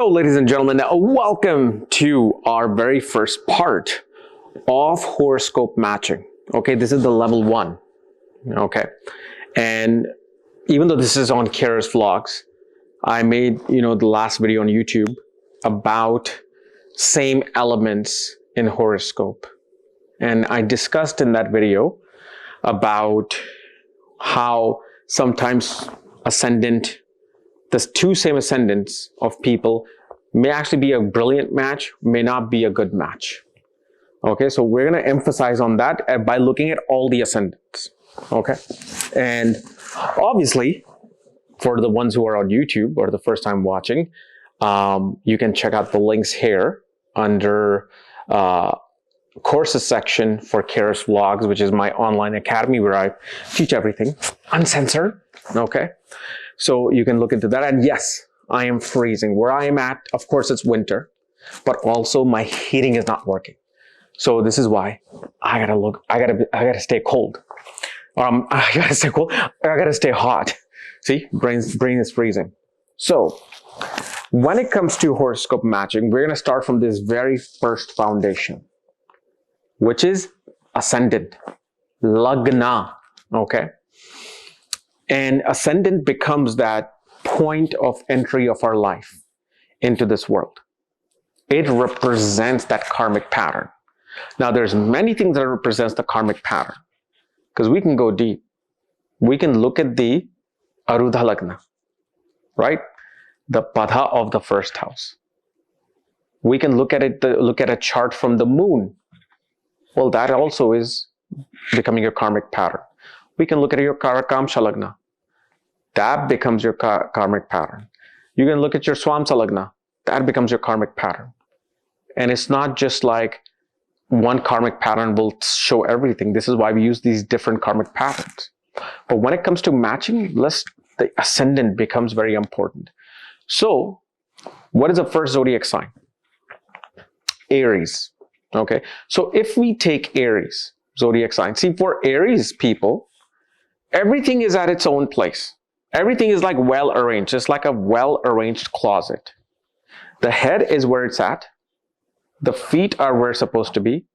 So, ladies and gentlemen, welcome to our very first part of horoscope matching. Okay, this is the level 1. Okay, and even though this is on KRS Vlogs, I made the last video on YouTube about same elements in horoscope, and I discussed in that video about how sometimes ascendant, the two same ascendants of people may actually be a brilliant match, may not be a good match. Okay, so we're going to emphasize on that by looking at all the ascendants. Okay, and obviously for the ones who are on YouTube or the first time watching, you can check out the links here under courses section for KRS Vlogs, which is my online academy where I teach everything uncensored. Okay, so you can look into that. And yes, I am freezing. Where I am at, of course, it's winter, but also my heating is not working. So this is why I gotta stay cold. I gotta stay cold. I gotta stay hot. See, brain is freezing. So when it comes to horoscope matching, we're gonna start from this very first foundation, which is ascendant, Lagna. Okay. And ascendant becomes that point of entry of our life into this world. It represents that karmic pattern. Now, there's many things that represents the karmic pattern, because we can go deep. We can look at the Arudha Lagna, right? The Pada of the first house. We can look at it, look at a chart from the moon. Well, that also is becoming your karmic pattern. We can look at your Karakamsha Lagna. That becomes your karmic pattern. You can look at your Swamsa Lagna. That becomes your karmic pattern. And it's not just like one karmic pattern will show everything. This is why we use these different karmic patterns. But when it comes to matching, the ascendant becomes very important. So, what is the first zodiac sign? Aries. Okay. So if we take Aries, zodiac sign, see, for Aries people, everything is at its own place. Everything is like well arranged, just like a well arranged closet. The head is where it's at. The feet are where it's supposed to be.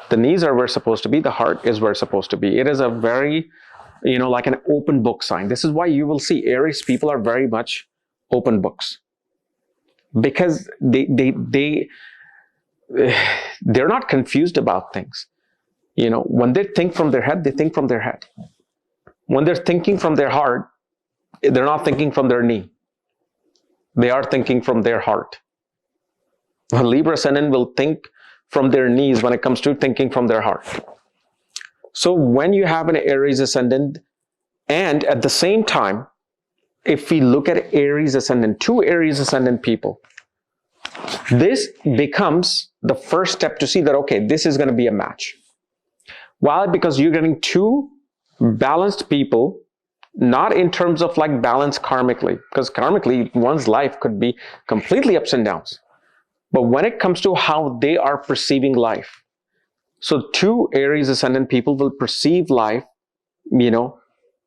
The knees are where it's supposed to be. The heart is where it's supposed to be. It is a very, like an open book sign. This is why you will see Aries people are very much open books, because they're not confused about things. When they think from their head, they think from their head. When they're thinking from their heart, they're not thinking from their knee. They are thinking from their heart. A Libra ascendant will think from their knees when it comes to thinking from their heart. So when you have an Aries ascendant, and at the same time, if we look at Aries ascendant, two Aries ascendant people, this becomes the first step to see that, okay, this is going to be a match. Why? Because you're getting two balanced people, not in terms of like balance karmically, because karmically one's life could be completely ups and downs. But when it comes to how they are perceiving life, so two Aries ascendant people will perceive life, in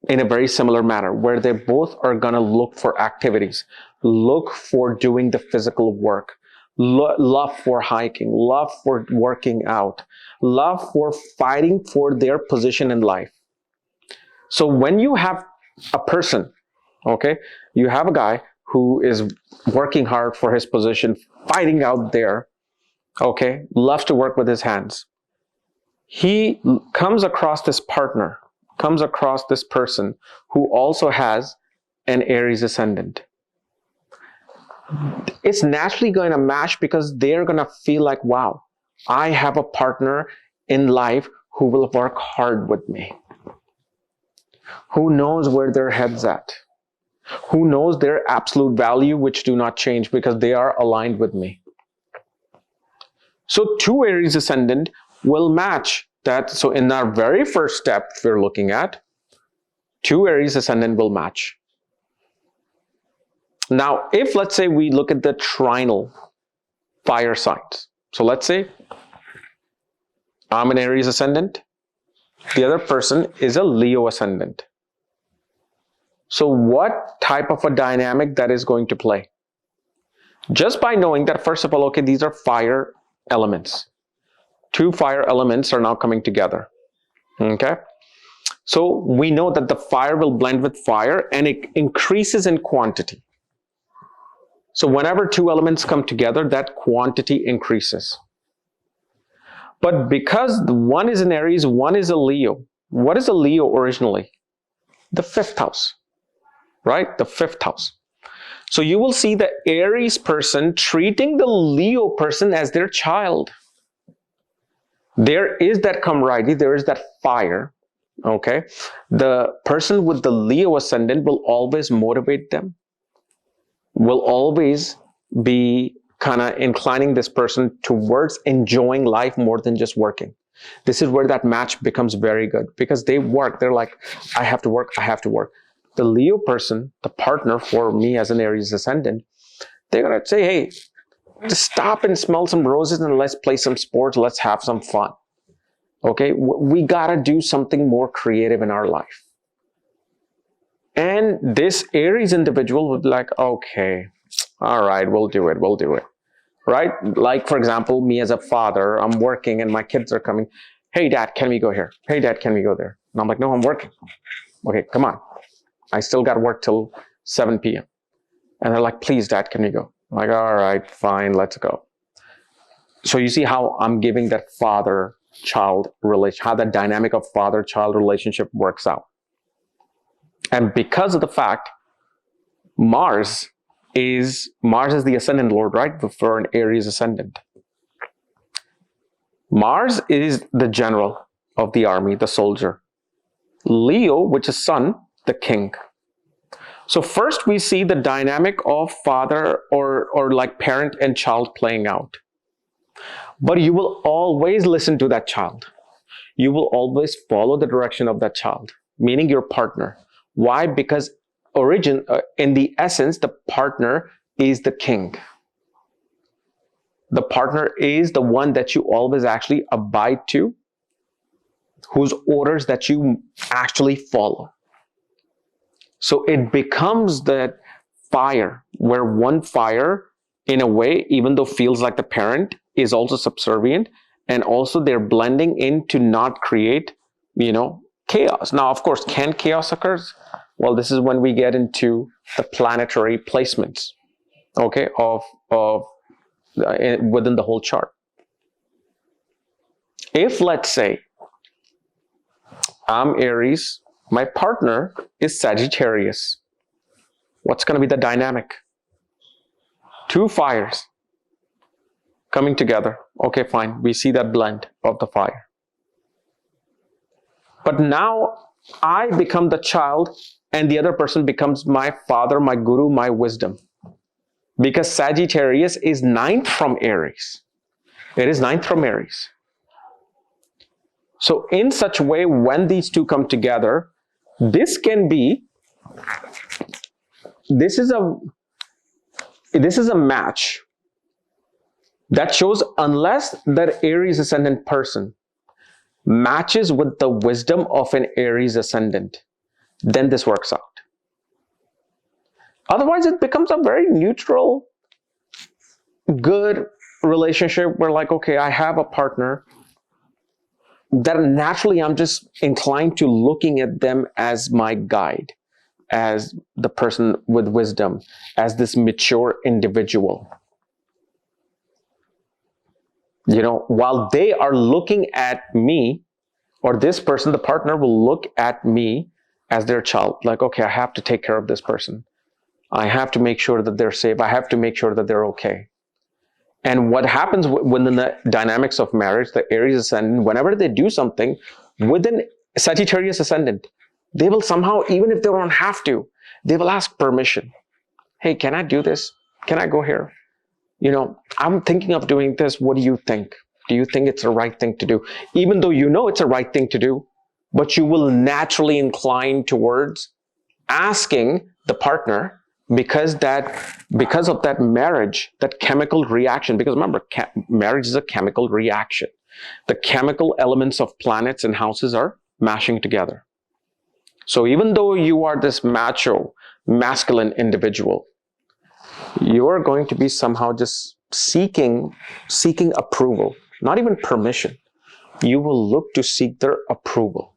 a very similar manner, where they both are going to look for activities, look for doing the physical work, love for hiking, love for working out, love for fighting for their position in life. So when you have a person, okay, you have a guy who is working hard for his position, fighting out there, okay, loves to work with his hands. He comes across this partner, comes across this person who also has an Aries ascendant. It's naturally going to match, because they're going to feel like, wow, I have a partner in life who will work hard with me, who knows where their head's at, who knows their absolute value, which do not change because they are aligned with me. So two Aries ascendant will match that. So in our very first step we're looking at, two Aries ascendant will match. Now, if let's say we look at the trinal fire signs. So let's say I'm an Aries ascendant. The other person is a Leo ascendant. So what type of a dynamic that is going to play? Just by knowing that, first of all, okay, these are fire elements. Two fire elements are now coming together. Okay? So we know that the fire will blend with fire and it increases in quantity. So whenever two elements come together, that quantity increases. But because one is an Aries, one is a Leo. What is a Leo originally? The fifth house, right? The fifth house. So you will see the Aries person treating the Leo person as their child. There is that camaraderie, there is that fire, okay? The person with the Leo ascendant will always motivate them, will always be kind of inclining this person towards enjoying life more than just working. This is where that match becomes very good because they work. They're like, I have to work, I have to work. The Leo person, the partner for me as an Aries ascendant, they're going to say, hey, just stop and smell some roses and let's play some sports. Let's have some fun. Okay, we got to do something more creative in our life. And this Aries individual would be like, okay, all right, we'll do it. We'll do it. Right? Like, for example, me as a father, I'm working and my kids are coming. Hey, Dad, can we go here? Hey, Dad, can we go there? And I'm like, no, I'm working. Okay, come on. I still got to work till 7 p.m. And they're like, please, Dad, can we go? I'm like, all right, fine, let's go. So you see how I'm giving that father-child relation, how that dynamic of father-child relationship works out. And because of the fact Mars is the ascendant lord, right? For an Aries ascendant. Mars is the general of the army, the soldier. Leo, which is sun, the king. So first we see the dynamic of father or like parent and child playing out. But you will always listen to that child. You will always follow the direction of that child, meaning your partner. Why? Because in the essence, the partner is the king. The partner is the one that you always actually abide to, whose orders that you actually follow. So it becomes that fire, where one fire, in a way, even though feels like the parent, is also subservient, and also they're blending in to not create, chaos. Now, of course, can chaos occur? Well, this is when we get into the planetary placements, okay, within the whole chart. If, let's say, I'm Aries, my partner is Sagittarius, what's going to be the dynamic? Two fires coming together. Okay, fine. We see that blend of the fire. But now I become the child and the other person becomes my father, my guru, my wisdom. Because Sagittarius is ninth from Aries. It is ninth from Aries. So in such a way, when these two come together, this is a match that shows unless that Aries ascendant person matches with the wisdom of an Aries ascendant, then this works out. Otherwise, it becomes a very neutral, good relationship where, like, okay, I have a partner that naturally I'm just inclined to looking at them as my guide, as the person with wisdom, as this mature individual. While they are looking at me, or this person, the partner, will look at me as their child. Like, okay, I have to take care of this person. I have to make sure that they're safe. I have to make sure that they're okay. And what happens within the dynamics of marriage, the Aries ascendant, whenever they do something within Sagittarius ascendant, they will somehow, even if they don't have to, they will ask permission. Hey, can I do this? Can I go here? I'm thinking of doing this. What do you think? Do you think it's the right thing to do? Even though you know it's the right thing to do, but you will naturally incline towards asking the partner because of that marriage, that chemical reaction. Because remember, marriage is a chemical reaction. The chemical elements of planets and houses are mashing together. So even though you are this macho, masculine individual, you're going to be somehow just seeking approval, not even permission. You will look to seek their approval.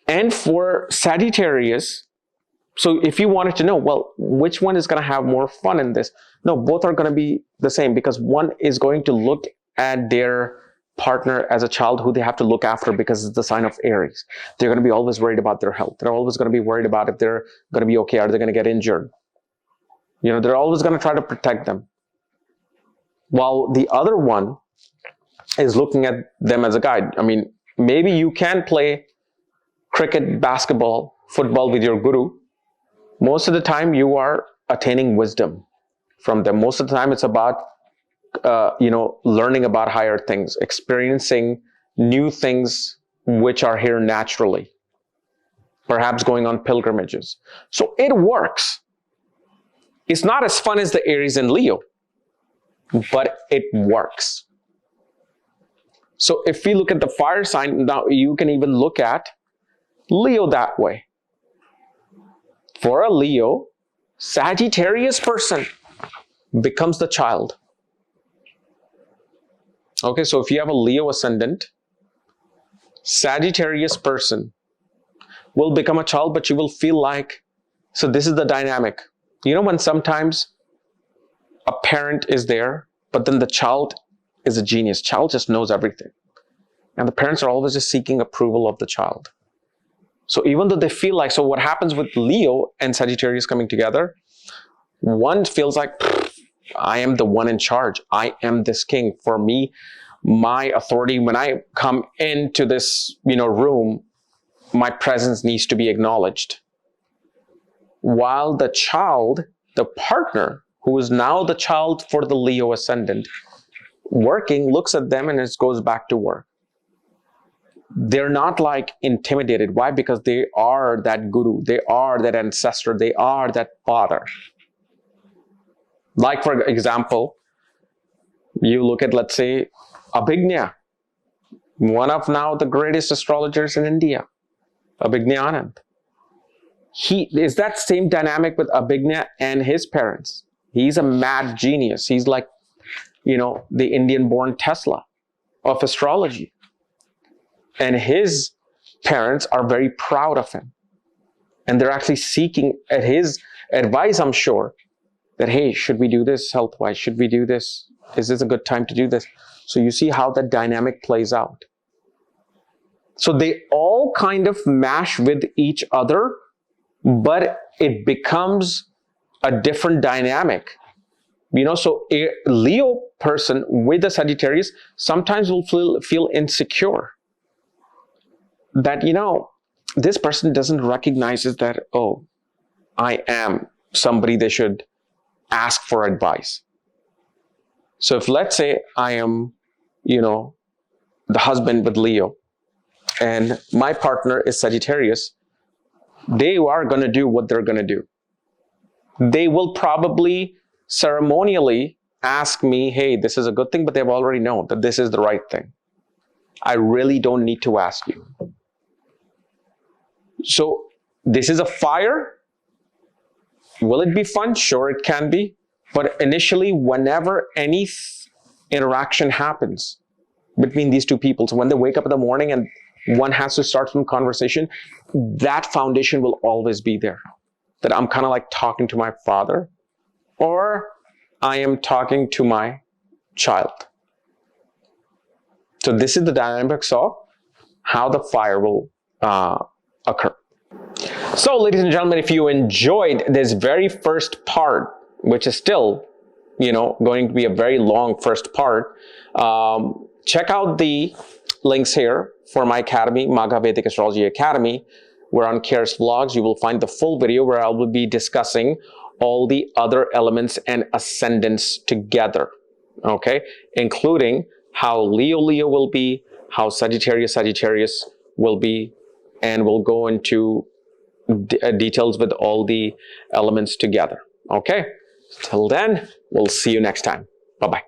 And for Sagittarius, so if you wanted to know, well, which one is going to have more fun in this? No, both are going to be the same, because one is going to look at their partner as a child who they have to look after, because it's the sign of Aries. They're going to be always worried about their health. They're always going to be worried about if they're going to be okay. Are they going to get injured? You know, they're always going to try to protect them. While the other one is looking at them as a guide. I mean, maybe you can play cricket, basketball, football with your guru. Most of the time you are attaining wisdom from them. Most of the time it's about learning about higher things, experiencing new things which are here naturally, perhaps going on pilgrimages. So it works. It's not as fun as the Aries and Leo, but it works. So if we look at the fire sign, now you can even look at Leo that way. For a Leo, Sagittarius person becomes the child. Okay, so if you have a Leo ascendant, Sagittarius person will become a child, but you will feel like, so this is the dynamic. You know, when sometimes a parent is there, but then the child is a genius. Child just knows everything. And the parents are always just seeking approval of the child. So even though they feel like, so what happens with Leo and Sagittarius coming together, one feels like, I am the one in charge. I am this king. For me, my authority, when I come into this, room, my presence needs to be acknowledged. While the child, the partner, who is now the child for the Leo ascendant, working, looks at them and it goes back to work. They're not like intimidated. Why? Because they are that guru. They are that ancestor. They are that father. Like, for example, you look at, let's say, Abhignya, one of now the greatest astrologers in India, Abhignya Anand. He is that same dynamic with Abhignya and his parents. He's a mad genius. He's like, the Indian-born Tesla of astrology. And his parents are very proud of him. And they're actually seeking at his advice, I'm sure, that, hey, should we do this health-wise? Should we do this? Is this a good time to do this? So you see how that dynamic plays out. So they all kind of mash with each other, but it becomes a different dynamic. So a Leo person with a Sagittarius sometimes will feel insecure. That, this person doesn't recognize that, oh, I am somebody they should ask for advice. So if, let's say, I am, the husband with Leo and my partner is Sagittarius, they are going to do what they're going to do. They will probably ceremonially ask me, hey, this is a good thing, but they've already known that this is the right thing. I really don't need to ask you. So this is a fire. Will it be fun? Sure, it can be. But initially, whenever any interaction happens between these two people, so when they wake up in the morning and one has to start some conversation, that foundation will always be there. That I'm kind of like talking to my father, or I am talking to my child. So this is the dynamics of how the fire will occur. So, ladies and gentlemen, if you enjoyed this very first part, which is still, going to be a very long first part, check out the links here for my academy, Magha Vedic Astrology Academy. We're on KRS Vlogs. You will find the full video where I will be discussing all the other elements and ascendants together, okay? Including how Leo will be, how Sagittarius will be, and we'll go into details with all the elements together, okay? Till then, we'll see you next time. Bye-bye.